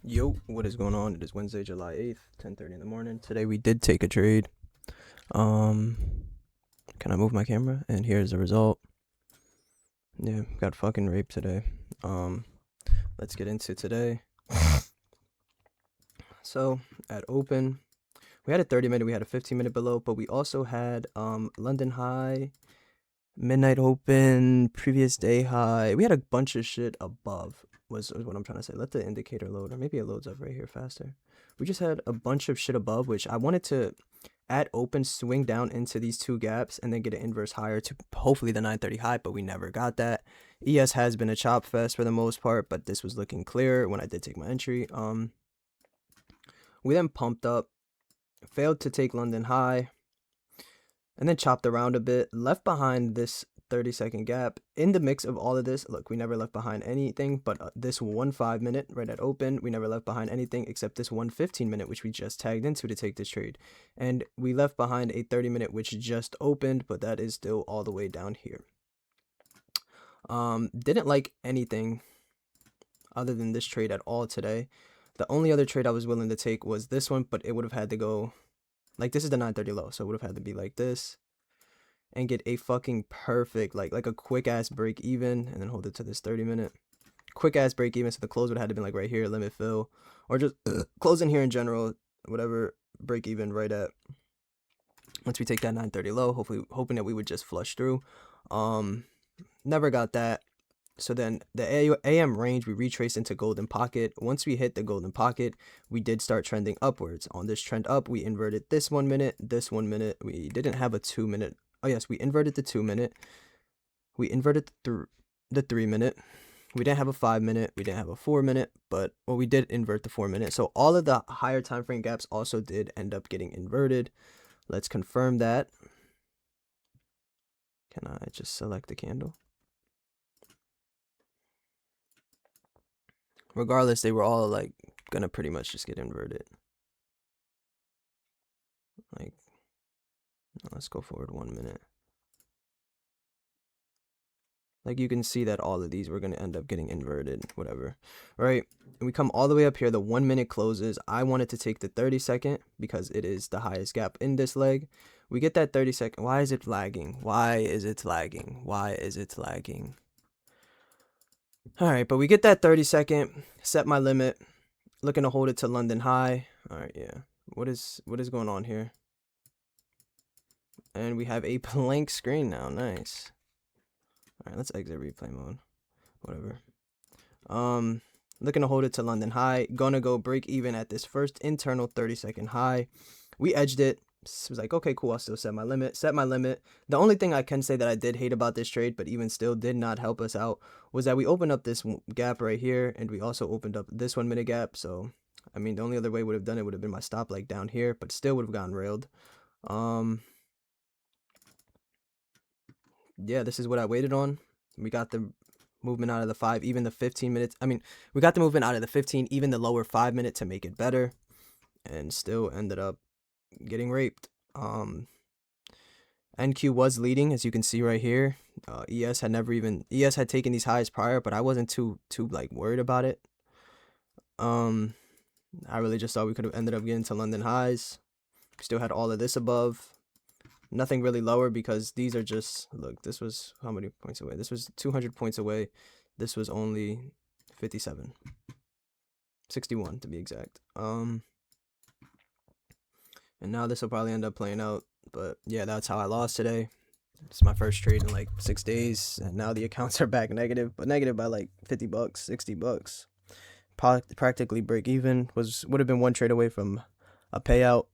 Yo, what is going on? It is Wednesday, July 8th, 10:30 in the morning. Today we did take a trade. Can I move my camera? And here's the result. Yeah, got fucking raped today. Let's get into today. So, at open, we had a 30-minute, we had a 15-minute below, but we also had London high, midnight open, previous day high. We had a bunch of shit above. Was what I'm trying to say. Let the indicator load, or maybe it loads up right here faster. We just had a bunch of shit above, which I wanted to, at open, swing down into these two gaps and then get an inverse higher to hopefully the 930 high, but we never got that. ES has been a chop fest for the most part, but this was looking clear when I did take my entry. We then pumped up, failed to take London high, and then chopped around a bit, left behind this 30-second gap. In the mix of all of this, look, we never left behind anything, but this 1 5-minute right at open, we never left behind anything except this 1 15-minute, which we just tagged into to take this trade. And we left behind a 30-minute, which just opened, but that is still all the way down here. Didn't like anything other than this trade at all today. The only other trade I was willing to take was this one, but it would have had to go, like, this is the 930 low, so it would have had to be like this and get a fucking perfect, like a quick ass break even, and then hold it to this 30-minute. Quick ass break even, so the close would have had to be like right here, limit fill, or just close in here in general, whatever break even right at. Once we take that 930 low, hoping that we would just flush through. Never got that. So then the AM range, we retraced into golden pocket. Once we hit the golden pocket, we did start trending upwards. On this trend up, we inverted this 1 minute, this 1 minute. We didn't have a 2 minute. Oh yes, we inverted the 2 minute. We inverted the 3 minute. We didn't have a 5 minute. We didn't have a 4 minute, but well, we did invert the 4 minute. So all of the higher time frame gaps also did end up getting inverted. Let's confirm that. Can I just select the candle? Regardless, they were all like gonna pretty much just get inverted. Like, let's go forward 1 minute. Like, you can see that all of these were gonna end up getting inverted, whatever, right? And we come all the way up here, the 1 minute closes. I wanted to take the 30-second because it is the highest gap in this leg. We get that 30-second. Why is it lagging? Why is it lagging? Why is it lagging? All right, but we get that 30-second, set my limit, looking to hold it to London high. All right, yeah. What is going on here? And we have a blank screen now. Nice. All right, let's exit replay mode. Whatever. Looking to hold it to London high. Gonna go break even at this first internal 30-second high. We edged it. Was like, okay, cool, I'll still set my limit. The only thing I can say that I did hate about this trade, but even still did not help us out, was that we opened up this gap right here, and we also opened up this 1 minute gap. So, I mean, the only other way would have done it would have been my stop like down here, but still would have gotten railed. Yeah, this is what I waited on. We got the movement out of the 5, even the 15 minutes. I mean, we got the movement out of the 15, even the lower 5 minute to make it better, and still ended up getting raped. NQ was leading, as you can see right here. ES had taken these highs prior, but I wasn't too like worried about it. I really just thought we could have ended up getting to London highs. We still had all of this above. Nothing really lower because these are just, look, this was how many points away? This was 200 points away. This was only 57. 61 to be exact. And now this will probably end up playing out. But yeah, that's how I lost today. It's my first trade in like 6 days, and now the accounts are back negative, but negative by like $50, $60. Practically break even. Would have been one trade away from a payout,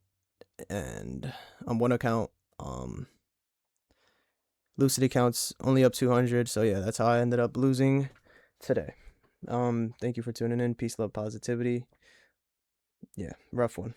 and on one account, Lucid accounts only up 200. So yeah, that's how I ended up losing today. Thank you for tuning in. Peace, love, positivity. Yeah, rough one.